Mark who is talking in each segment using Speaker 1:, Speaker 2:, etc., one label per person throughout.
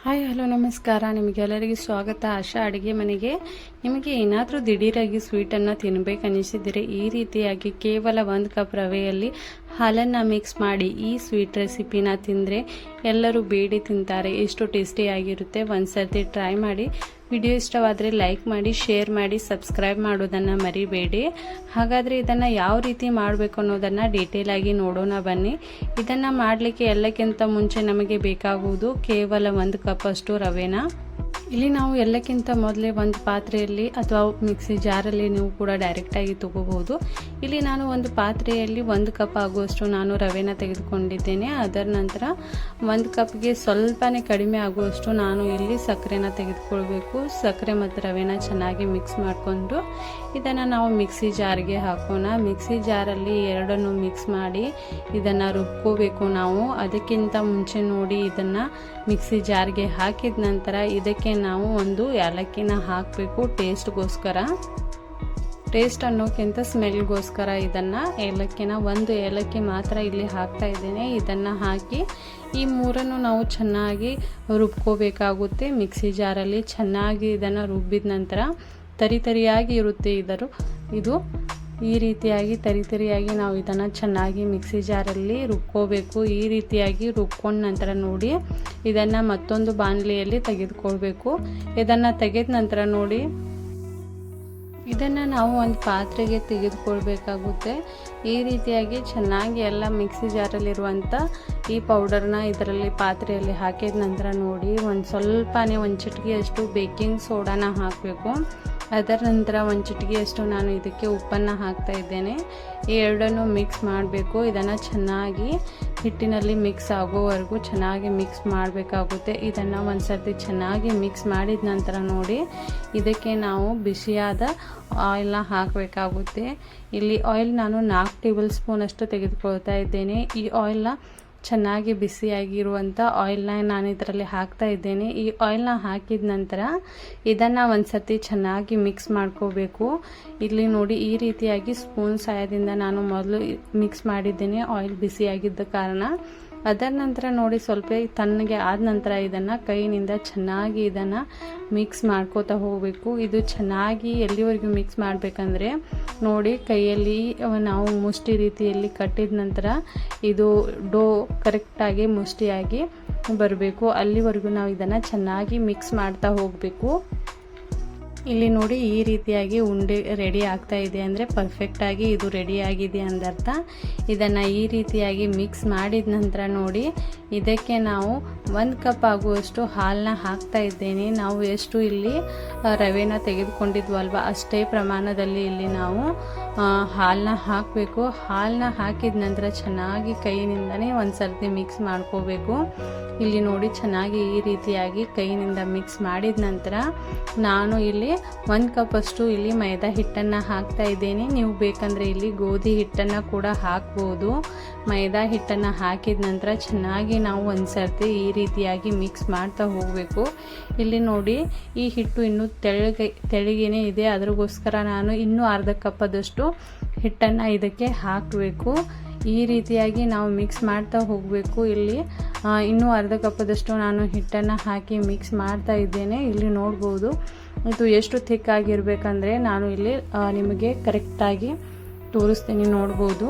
Speaker 1: Hi hello ನಮಸ್ಕಾರ. ನಿಮಗೆಲ್ಲರಿಗೂ ಸ್ವಾಗತ ಆಶಾ ಅಡುಗೆ ಮನೆಗೆ. ನಿಮಗೆ ಏನಾದರೂ ದಿಢೀರಾಗಿ ಸ್ವೀಟನ್ನು ತಿನ್ನಬೇಕನ್ನಿಸಿದರೆ ಈ ರೀತಿಯಾಗಿ ಕೇವಲ 1 ಕಪ್ ರವೆಯಲ್ಲಿ ಹಾಲನ್ನು ಮಿಕ್ಸ್ ಮಾಡಿ ಈ ಸ್ವೀಟ್ ರೆಸಿಪಿನ ತಿಂದರೆ ಎಲ್ಲರೂ ಬೇಡಿ ತಿಂತಾರೆ. ಎಷ್ಟು ಟೇಸ್ಟಿಯಾಗಿರುತ್ತೆ. ಒಂದು ಸರ್ತಿ ಟ್ರೈ ಮಾಡಿ. ವಿಡಿಯೋ ಇಷ್ಟವಾದರೆ ಲೈಕ್ ಮಾಡಿ, ಶೇರ್ ಮಾಡಿ, ಸಬ್ಸ್ಕ್ರೈಬ್ ಮಾಡೋದನ್ನು ಮರಿಬೇಡಿ. ಹಾಗಾದರೆ ಇದನ್ನು ಯಾವ ರೀತಿ ಮಾಡಬೇಕು ಅನ್ನೋದನ್ನು ಡೀಟೇಲ್ ಆಗಿ ನೋಡೋಣ ಬನ್ನಿ. ಇದನ್ನು ಮಾಡಲಿಕ್ಕೆ ಎಲ್ಲಕ್ಕಿಂತ ಮುಂಚೆ ನಮಗೆ ಬೇಕಾಗುವುದು ಕೇವಲ 1 ಕಪ್ ಅಷ್ಟು ರವೆನ. ಇಲ್ಲಿ ನಾವು ಎಲ್ಲಕ್ಕಿಂತ ಮೊದಲೇ ಒಂದು ಪಾತ್ರೆಯಲ್ಲಿ ಅಥವಾ ಮಿಕ್ಸಿ ಜಾರಲ್ಲಿ ನೀವು ಕೂಡ ಡೈರೆಕ್ಟಾಗಿ ತಗೋಬಹುದು. ಇಲ್ಲಿ ನಾನು ಒಂದು ಪಾತ್ರೆಯಲ್ಲಿ 1 ಕಪ್ ಆಗುವಷ್ಟು ನಾನು ರವೆನ ತೆಗೆದುಕೊಂಡಿದ್ದೇನೆ. ಅದರ ನಂತರ 1 ಕಪ್ಗೆ ಸ್ವಲ್ಪನೇ ಕಡಿಮೆ ಆಗುವಷ್ಟು ನಾನು ಇಲ್ಲಿ ಸಕ್ಕರೆನ ತೆಗೆದುಕೊಳ್ಬೇಕು. ಸಕ್ಕರೆ ಮತ್ತು ರವೆನ ಚೆನ್ನಾಗಿ ಮಿಕ್ಸ್ ಮಾಡಿಕೊಂಡು ಇದನ್ನು ನಾವು ಮಿಕ್ಸಿ ಜಾರ್ಗೆ ಹಾಕೋಣ. ಮಿಕ್ಸಿ ಜಾರಲ್ಲಿ ಎರಡನ್ನು ಮಿಕ್ಸ್ ಮಾಡಿ ಇದನ್ನು ರುಬ್ಕೋಬೇಕು ನಾವು. ಅದಕ್ಕಿಂತ ಮುಂಚೆ ನೋಡಿ ಇದನ್ನು ಮಿಕ್ಸಿ ಜಾರ್ಗೆ ಹಾಕಿದ ನಂತರ ಇದಕ್ಕೆ ನಾವು ಒಂದು ಏಲಕ್ಕಿನ ಹಾಕಬೇಕು. ಟೇಸ್ಟ್ ಅನ್ನೋಕ್ಕಿಂತ ಸ್ಮೆಲ್ಗೋಸ್ಕರ ಇದನ್ನು ಒಂದು ಏಲಕ್ಕಿ ಮಾತ್ರ ಇಲ್ಲಿ ಹಾಕ್ತಾ ಇದ್ದೇನೆ. ಇದನ್ನು ಹಾಕಿ ಈ ಮೂರನ್ನು ನಾವು ಚೆನ್ನಾಗಿ ರುಬ್ಕೋಬೇಕಾಗುತ್ತೆ. ಮಿಕ್ಸಿ ಜಾರಲ್ಲಿ ಚೆನ್ನಾಗಿ ಇದನ್ನು ರುಬ್ಬಿದ ನಂತರ ತರಿಯಾಗಿ ಇರುತ್ತೆ ಇದು ಈ ರೀತಿಯಾಗಿ ತರಿಯಾಗಿ ನಾವು ಇದನ್ನು ಚೆನ್ನಾಗಿ ಮಿಕ್ಸಿ ಜಾರಲ್ಲಿ ರುಬ್ಕೋಬೇಕು. ಈ ರೀತಿಯಾಗಿ ರುಬ್ಕೊಂಡ ನಂತರ ನೋಡಿ ಇದನ್ನು ಮತ್ತೊಂದು ಬಾಣಲೆಯಲ್ಲಿ ತೆಗೆದುಕೊಳ್ಬೇಕು. ಇದನ್ನು ತೆಗೆದ ನಂತರ ನೋಡಿ ಇದನ್ನು ನಾವು ಒಂದು ಪಾತ್ರೆಗೆ ತೆಗೆದುಕೊಳ್ಬೇಕಾಗುತ್ತೆ. ಈ ರೀತಿಯಾಗಿ ಚೆನ್ನಾಗಿ ಎಲ್ಲ ಮಿಕ್ಸಿ ಜಾರಲ್ಲಿರುವಂಥ ಈ ಪೌಡರ್ನ ಇದರಲ್ಲಿ ಪಾತ್ರೆಯಲ್ಲಿ ಹಾಕಿದ ನಂತರ ನೋಡಿ ಒಂದು ಚಿಟಿಕೆಯಷ್ಟು ಬೇಕಿಂಗ್ ಸೋಡಾನ ಹಾಕಬೇಕು. ಅದರ ನಂತರ ಒಂದು ಚಿಟಿಕೆಯಷ್ಟು ನಾನು ಇದಕ್ಕೆ ಉಪ್ಪನ್ನು ಹಾಕ್ತಾ ಇದ್ದೇನೆ. ಈ ಎರಡನ್ನು ಮಿಕ್ಸ್ ಮಾಡಬೇಕು. ಇದನ್ನು ಚೆನ್ನಾಗಿ ಹಿಟ್ಟಿನಲ್ಲಿ ಮಿಕ್ಸ್ ಆಗೋವರೆಗೂ ಚೆನ್ನಾಗಿ ಮಿಕ್ಸ್ ಮಾಡಬೇಕಾಗುತ್ತೆ. ಇದನ್ನು ಒಂದು ಸರ್ತಿ ಚೆನ್ನಾಗಿ ಮಿಕ್ಸ್ ಮಾಡಿದ ನಂತರ ನೋಡಿ ಇದಕ್ಕೆ ನಾವು ಬಿಸಿಯಾದ ಆಯಿಲ್ನ ಹಾಕಬೇಕಾಗುತ್ತೆ. ಇಲ್ಲಿ ಆಯಿಲ್ ನಾನು 4 ಟೇಬಲ್ ಸ್ಪೂನ್ ಅಷ್ಟು ತೆಗೆದುಕೊಳ್ತಾ ಇದ್ದೇನೆ. ಈ ಆಯಿಲ್ನ ಚೆನ್ನಾಗಿ ಬಿಸಿಯಾಗಿರುವಂಥ ಆಯಿಲ್ನ ನಾನು ಇದರಲ್ಲಿ ಹಾಕ್ತಾ ಇದ್ದೇನೆ. ಈ ಆಯಿಲ್ನ ಹಾಕಿದ ನಂತರ ಇದನ್ನು ಒಂದು ಸರ್ತಿ ಚೆನ್ನಾಗಿ ಮಿಕ್ಸ್ ಮಾಡ್ಕೋಬೇಕು. ಇಲ್ಲಿ ನೋಡಿ ಈ ರೀತಿಯಾಗಿ ಸ್ಪೂನ್ ಸಹಾಯದಿಂದ ನಾನು ಮೊದಲು ಮಿಕ್ಸ್ ಮಾಡಿದ್ದೇನೆ ಆಯಿಲ್ ಬಿಸಿಯಾಗಿದ್ದ ಕಾರಣ. ಅದರ ನಂತರ ನೋಡಿ ಸ್ವಲ್ಪ ತಣ್ಣಗೆ ಆದ ನಂತರ ಇದನ್ನು ಕೈನಿಂದ ಚೆನ್ನಾಗಿ ಇದನ್ನು ಮಿಕ್ಸ್ ಮಾಡ್ಕೋತಾ ಹೋಗಬೇಕು. ಇದು ಚೆನ್ನಾಗಿ ಎಲ್ಲಿವರೆಗೂ ಮಿಕ್ಸ್ ಮಾಡಬೇಕಂದ್ರೆ ನೋಡಿ ಕೈಯಲ್ಲಿ ನಾವು ಮುಷ್ಟಿ ರೀತಿಯಲ್ಲಿ ಕಟ್ಟಿದ ನಂತರ ಇದು ಡೋ ಕರೆಕ್ಟಾಗಿ ಮುಷ್ಟಿಯಾಗಿ ಬರಬೇಕು. ಅಲ್ಲಿವರೆಗೂ ನಾವು ಇದನ್ನು ಚೆನ್ನಾಗಿ ಮಿಕ್ಸ್ ಮಾಡ್ತಾ ಹೋಗಬೇಕು. ಇಲ್ಲಿ ನೋಡಿ ಈ ರೀತಿಯಾಗಿ ಉಂಡೆ ರೆಡಿ ಆಗ್ತಾ ಇದೆ ಅಂದರೆ ಪರ್ಫೆಕ್ಟಾಗಿ ಇದು ರೆಡಿ ಆಗಿದೆ ಅಂದರ್ಥ. ಇದನ್ನು ಈ ರೀತಿಯಾಗಿ ಮಿಕ್ಸ್ ಮಾಡಿದ ನಂತರ ನೋಡಿ ಇದಕ್ಕೆ ನಾವು 1 ಕಪ್ ಆಗುವಷ್ಟು ಹಾಲನ್ನ ಹಾಕ್ತಾ ಇದ್ದೇನೆ. ನಾವು ಎಷ್ಟು ಇಲ್ಲಿ ರವೆನ ತೆಗೆದುಕೊಂಡಿದ್ವಲ್ವ ಅಷ್ಟೇ ಪ್ರಮಾಣದಲ್ಲಿ ಇಲ್ಲಿ ನಾವು ಹಾಲನ್ನ ಹಾಕಬೇಕು. ಹಾಲನ್ನ ಹಾಕಿದ ನಂತರ ಚೆನ್ನಾಗಿ ಕೈನಿಂದನೇ ಒಂದು ಸರ್ತಿ ಮಿಕ್ಸ್ ಮಾಡ್ಕೋಬೇಕು. ಇಲ್ಲಿ ನೋಡಿ ಚೆನ್ನಾಗಿ ಈ ರೀತಿಯಾಗಿ ಕೈನಿಂದ ಮಿಕ್ಸ್ ಮಾಡಿದ ನಂತರ ನಾನು ಇಲ್ಲಿ 1 ಕಪ್ ಅಷ್ಟು ಇಲ್ಲಿ ಮೈದಾ ಹಿಟ್ಟನ್ನು ಹಾಕ್ತಾ ಇದ್ದೇನೆ. ನೀವು ಬೇಕಂದರೆ ಇಲ್ಲಿ ಗೋಧಿ ಹಿಟ್ಟನ್ನು ಕೂಡ ಹಾಕ್ಬೋದು. ಮೈದಾ ಹಿಟ್ಟನ್ನು ಹಾಕಿದ ನಂತರ ಚೆನ್ನಾಗಿ ನಾವು ಒಂದು ಸರ್ತಿ ಈ ರೀತಿಯಾಗಿ ಮಿಕ್ಸ್ ಮಾಡ್ತಾ ಹೋಗಬೇಕು. ಇಲ್ಲಿ ನೋಡಿ ಈ ಹಿಟ್ಟು ಇನ್ನೂ ತೆಳ್ಳಗೇನೆ ಇದೆ. ಅದಕ್ಕೋಸ್ಕರ ನಾನು ಇನ್ನೂ ಅರ್ಧ ಕಪ್ ಆದಷ್ಟು ಹಿಟ್ಟನ್ನು ಇದಕ್ಕೆ ಹಾಕಬೇಕು. ಈ ರೀತಿಯಾಗಿ ನಾವು ಮಿಕ್ಸ್ ಮಾಡ್ತಾ ಹೋಗಬೇಕು. ಇಲ್ಲಿ ಇನ್ನೂ ಅರ್ಧ ಕಪ್ಪದಷ್ಟು ನಾನು ಹಿಟ್ಟನ್ನು ಹಾಕಿ ಮಿಕ್ಸ್ ಮಾಡ್ತಾ ಇದ್ದೇನೆ. ಇಲ್ಲಿ ನೋಡ್ಬೋದು ಇದು ಎಷ್ಟು ಥಿಕ್ ಆಗಿರಬೇಕಂದ್ರೆ ನಾನು ಇಲ್ಲಿ ನಿಮಗೆ ಕರೆಕ್ಟಾಗಿ ತೋರಿಸ್ತೀನಿ. ನೋಡ್ಬೋದು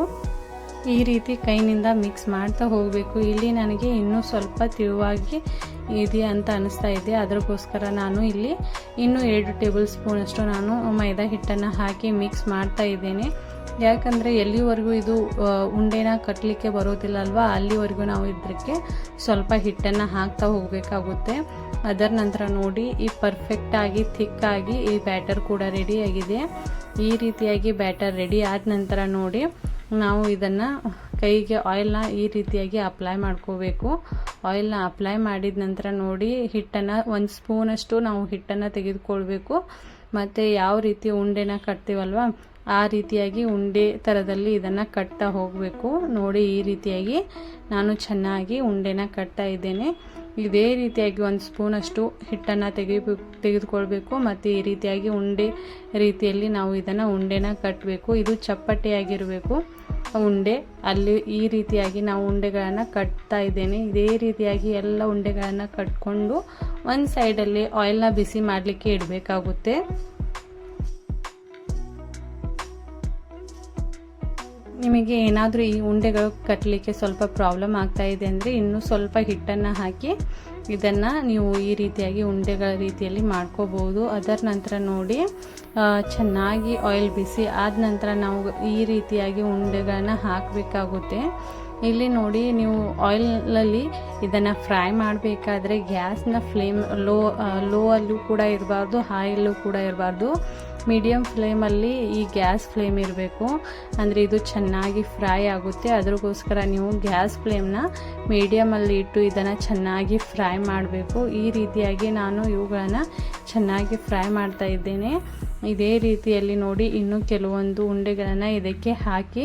Speaker 1: ಈ ರೀತಿ ಕೈನಿಂದ ಮಿಕ್ಸ್ ಮಾಡ್ತಾ ಹೋಗಬೇಕು. ಇಲ್ಲಿ ನನಗೆ ಇನ್ನೂ ಸ್ವಲ್ಪ ತಿಳುವಾಗಿ ಇದೆಯಾ ಅಂತ ಅನಿಸ್ತಾ ಇದೆ. ಅದಕ್ಕೋಸ್ಕರ ನಾನು ಇಲ್ಲಿ ಇನ್ನೂ 2 ಟೇಬಲ್ ಸ್ಪೂನ್ ಅಷ್ಟು ನಾನು ಮೈದಾ ಹಿಟ್ಟನ್ನು ಹಾಕಿ ಮಿಕ್ಸ್ ಮಾಡ್ತಾ ಇದ್ದೇನೆ. ಯಾಕಂದರೆ ಎಲ್ಲಿವರೆಗೂ ಇದು ಉಂಡೆನ ಕಟ್ಟಲಿಕ್ಕೆ ಬರೋದಿಲ್ಲ ಅಲ್ವಾ, ಅಲ್ಲಿವರೆಗೂ ನಾವು ಇದಕ್ಕೆ ಸ್ವಲ್ಪ ಹಿಟ್ಟನ್ನು ಹಾಕ್ತಾ ಹೋಗಬೇಕಾಗುತ್ತೆ. ಅದರ ನಂತರ ನೋಡಿ ಈ ಪರ್ಫೆಕ್ಟಾಗಿ ಥಿಕ್ಕಾಗಿ ಈ ಬ್ಯಾಟರ್ ಕೂಡ ರೆಡಿಯಾಗಿದೆ. ಈ ರೀತಿಯಾಗಿ ಬ್ಯಾಟರ್ ರೆಡಿ ಆದ ನಂತರ ನೋಡಿ ನಾವು ಇದನ್ನು ಕೈಗೆ ಆಯಿಲ್ನ ಈ ರೀತಿಯಾಗಿ ಅಪ್ಲೈ ಮಾಡ್ಕೋಬೇಕು. ಆಯಿಲ್ನ ಅಪ್ಲೈ ಮಾಡಿದ ನಂತರ ನೋಡಿ ಹಿಟ್ಟನ್ನು 1 ಸ್ಪೂನಷ್ಟು ನಾವು ಹಿಟ್ಟನ್ನು ತೆಗೆದುಕೊಳ್ಬೇಕು. ಮತ್ತು ಯಾವ ರೀತಿ ಉಂಡೆನ ಕಟ್ತೀವಲ್ವ ಆ ರೀತಿಯಾಗಿ ಉಂಡೆ ಥರದಲ್ಲಿ ಇದನ್ನು ಕಟ್ತಾ ಹೋಗಬೇಕು. ನೋಡಿ ಈ ರೀತಿಯಾಗಿ ನಾನು ಚೆನ್ನಾಗಿ ಉಂಡೆನ ಕಟ್ತಾ ಇದ್ದೇನೆ. ಇದೇ ರೀತಿಯಾಗಿ 1 ಸ್ಪೂನಷ್ಟು ಹಿಟ್ಟನ್ನು ತೆಗೆದುಕೊಳ್ಬೇಕು. ಮತ್ತು ಈ ರೀತಿಯಾಗಿ ಉಂಡೆ ರೀತಿಯಲ್ಲಿ ನಾವು ಇದನ್ನು ಉಂಡೆನ ಕಟ್ಟಬೇಕು. ಇದು ಚಪ್ಪಟೆಯಾಗಿರಬೇಕು. ಉಂಡೆ ಅಲ್ಲಿ ಈ ರೀತಿಯಾಗಿ ನಾವು ಉಂಡೆಗಳನ್ನು ಕಟ್ತಾ ಇದ್ದೇನೆ. ಇದೇ ರೀತಿಯಾಗಿ ಎಲ್ಲ ಉಂಡೆಗಳನ್ನು ಕಟ್ಕೊಂಡು ಒಂದು ಸೈಡಲ್ಲಿ ಆಯಿಲ್ನ ಬಿಸಿ ಮಾಡಲಿಕ್ಕೆ ಇಡಬೇಕಾಗುತ್ತೆ. ನಿಮಗೆ ಏನಾದರೂ ಈ ಉಂಡೆಗಳು ಕಟ್ಟಲಿಕ್ಕೆ ಸ್ವಲ್ಪ ಪ್ರಾಬ್ಲಮ್ ಆಗ್ತಾ ಇದೆ ಅಂದರೆ ಇನ್ನೂ ಸ್ವಲ್ಪ ಹಿಟ್ಟನ್ನು ಹಾಕಿ ಇದನ್ನು ನೀವು ಈ ರೀತಿಯಾಗಿ ಉಂಡೆಗಳ ರೀತಿಯಲ್ಲಿ ಮಾಡ್ಕೋಬೋದು. ಅದರ ನಂತರ ನೋಡಿ ಚೆನ್ನಾಗಿ ಆಯಿಲ್ ಬಿಸಿ ಆದ ನಂತರ ನಾವು ಈ ರೀತಿಯಾಗಿ ಉಂಡೆಗಳನ್ನ ಹಾಕಬೇಕಾಗುತ್ತೆ. ಇಲ್ಲಿ ನೋಡಿ ನೀವು ಆಯಿಲಲ್ಲಿ ಇದನ್ನು ಫ್ರೈ ಮಾಡಬೇಕಾದ್ರೆ ಗ್ಯಾಸ್ನ ಫ್ಲೇಮ್ ಲೋ ಅಲ್ಲೂ ಕೂಡ ಇರಬಾರ್ದು, ಹೈಯಲ್ಲೂ ಕೂಡ ಇರಬಾರ್ದು. ಮೀಡಿಯಮ್ ಫ್ಲೇಮಲ್ಲಿ ಈ ಗ್ಯಾಸ್ ಫ್ಲೇಮ್ ಇರಬೇಕು, ಅಂದರೆ ಇದು ಚೆನ್ನಾಗಿ ಫ್ರೈ ಆಗುತ್ತೆ. ಅದಕ್ಕೋಸ್ಕರ ನೀವು ಗ್ಯಾಸ್ ಫ್ಲೇಮ್ನ ಮೀಡಿಯಮಲ್ಲಿ ಇಟ್ಟು ಇದನ್ನು ಚೆನ್ನಾಗಿ ಫ್ರೈ ಮಾಡಬೇಕು. ಈ ರೀತಿಯಾಗಿ ನಾನು ಇವುಗಳನ್ನು ಚೆನ್ನಾಗಿ ಫ್ರೈ ಮಾಡ್ತಾ ಇದ್ದೇನೆ. ಇದೇ ರೀತಿಯಲ್ಲಿ ನೋಡಿ ಇನ್ನೂ ಕೆಲವೊಂದು ಉಂಡೆಗಳನ್ನು ಇದಕ್ಕೆ ಹಾಕಿ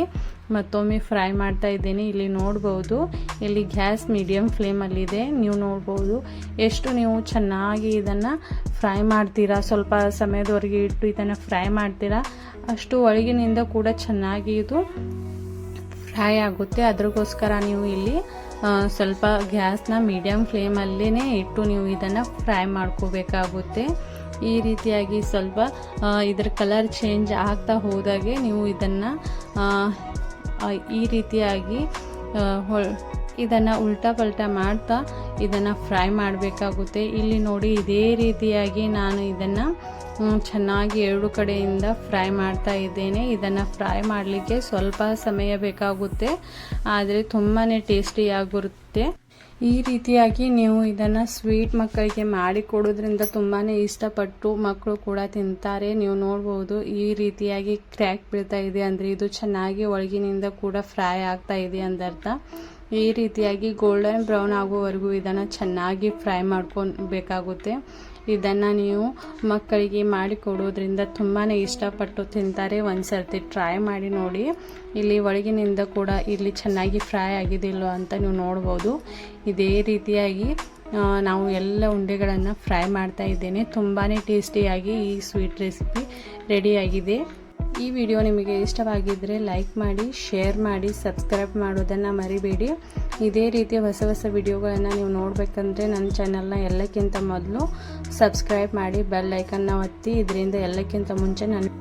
Speaker 1: ಮತ್ತೊಮ್ಮೆ ಫ್ರೈ ಮಾಡ್ತಾ ಇದ್ದೇನೆ. ಇಲ್ಲಿ ನೋಡ್ಬೋದು, ಇಲ್ಲಿ ಗ್ಯಾಸ್ ಮೀಡಿಯಮ್ ಫ್ಲೇಮಲ್ಲಿದೆ. ನೀವು ನೋಡ್ಬೋದು ಎಷ್ಟು ನೀವು ಚೆನ್ನಾಗಿ ಇದನ್ನು ಫ್ರೈ ಮಾಡ್ತೀರಾ, ಸ್ವಲ್ಪ ಸಮಯದವರೆಗೆ ಇಟ್ಟು ಇದನ್ನು ಫ್ರೈ ಮಾಡ್ತೀರಾ ಅಷ್ಟು ಒಳಗಿನಿಂದ ಕೂಡ ಚೆನ್ನಾಗಿ ಇದು ಫ್ರೈ ಆಗುತ್ತೆ. ಅದಕ್ಕೋಸ್ಕರ ನೀವು ಇಲ್ಲಿ ಸ್ವಲ್ಪ ಗ್ಯಾಸ್ನ ಮೀಡಿಯಮ್ ಫ್ಲೇಮಲ್ಲೇ ಇಟ್ಟು ನೀವು ಇದನ್ನು ಫ್ರೈ ಮಾಡ್ಕೋಬೇಕಾಗುತ್ತೆ. ಈ ರೀತಿಯಾಗಿ ಸ್ವಲ್ಪ ಇದರ ಕಲರ್ ಚೇಂಜ್ ಆಗ್ತಾ ಹೋದಾಗೆ ನೀವು ಇದನ್ನು ಈ ರೀತಿಯಾಗಿ ಇದನ್ನು ಉಲ್ಟಾ ಪಲ್ಟಾ ಮಾಡ್ತಾ ಇದನ್ನು ಫ್ರೈ ಮಾಡಬೇಕಾಗುತ್ತೆ. ಇಲ್ಲಿ ನೋಡಿ ಇದೇ ರೀತಿಯಾಗಿ ನಾನು ಇದನ್ನು ಚೆನ್ನಾಗಿ ಎರಡು ಕಡೆಯಿಂದ ಫ್ರೈ ಮಾಡ್ತಾ ಇದ್ದೇನೆ. ಇದನ್ನು ಫ್ರೈ ಮಾಡಲಿಕ್ಕೆ ಸ್ವಲ್ಪ ಸಮಯ ಬೇಕಾಗುತ್ತೆ, ಆದರೆ ತುಂಬಾ ಟೇಸ್ಟಿಯಾಗಿರುತ್ತೆ. ಈ ರೀತಿಯಾಗಿ ನೀವು ಇದನ್ನು ಸ್ವೀಟ್ ಮಕ್ಕಳಿಗೆ ಮಾಡಿ ಕೊಡೋದ್ರಿಂದ ತುಂಬಾ ಇಷ್ಟಪಟ್ಟು ಮಕ್ಕಳು ಕೂಡ ತಿಂತಾರೆ. ನೀವು ನೋಡ್ಬೋದು ಈ ರೀತಿಯಾಗಿ ಕ್ರ್ಯಾಕ್ ಬೀಳ್ತಾ ಇದೆ ಅಂದರೆ ಇದು ಚೆನ್ನಾಗಿ ಒಳಗಿನಿಂದ ಕೂಡ ಫ್ರೈ ಆಗ್ತಾ ಇದೆ ಅಂದರ್ಥ. ಈ ರೀತಿಯಾಗಿ ಗೋಲ್ಡನ್ ಬ್ರೌನ್ ಆಗುವವರೆಗೂ ಇದನ್ನು ಚೆನ್ನಾಗಿ ಫ್ರೈ ಮಾಡ್ಕೊಬೇಕಾಗುತ್ತೆ. ಇದನ್ನು ನೀವು ಮಕ್ಕಳಿಗೆ ಮಾಡಿ ಕೊಡೋದ್ರಿಂದ ತುಂಬಾ ಇಷ್ಟಪಟ್ಟು ತಿಂತಾರೆ. ಒಂದು ಸರ್ತಿ ಟ್ರೈ ಮಾಡಿ ನೋಡಿ. ಇಲ್ಲಿ ಒಳಗಿನಿಂದ ಕೂಡ ಇಲ್ಲಿ ಚೆನ್ನಾಗಿ ಫ್ರೈ ಆಗಿದೆಯಲ್ಲೋ ಅಂತ ನೀವು ನೋಡ್ಬೋದು. ಇದೇ ರೀತಿಯಾಗಿ ನಾವು ಎಲ್ಲ ಉಂಡೆಗಳನ್ನು ಫ್ರೈ ಮಾಡ್ತಾ ಇದ್ದೇನೆ. ತುಂಬಾ ಟೇಸ್ಟಿಯಾಗಿ ಈ ಸ್ವೀಟ್ ರೆಸಿಪಿ ರೆಡಿಯಾಗಿದೆ. ಈ ವಿಡಿಯೋ ನಿಮಗೆ ಇಷ್ಟವಾಗಿದ್ದರೆ ಲೈಕ್ ಮಾಡಿ, ಶೇರ್ ಮಾಡಿ, ಸಬ್ಸ್ಕ್ರೈಬ್ ಮಾಡೋದನ್ನು ಮರಿಬೇಡಿ. ಇದೇ ರೀತಿಯ ಹೊಸ ಹೊಸ ವಿಡಿಯೋಗಳನ್ನು ನೀವು ನೋಡಬೇಕಂದ್ರೆ ನನ್ನ ಚಾನಲ್ನ ಎಲ್ಲಕ್ಕಿಂತ ಮೊದಲು ಸಬ್ಸ್ಕ್ರೈಬ್ ಮಾಡಿ, ಬೆಲ್ ಐಕನ್ನ ಒತ್ತಿ. ಇದರಿಂದ ಎಲ್ಲಕ್ಕಿಂತ ಮುಂಚೆ ನಾನು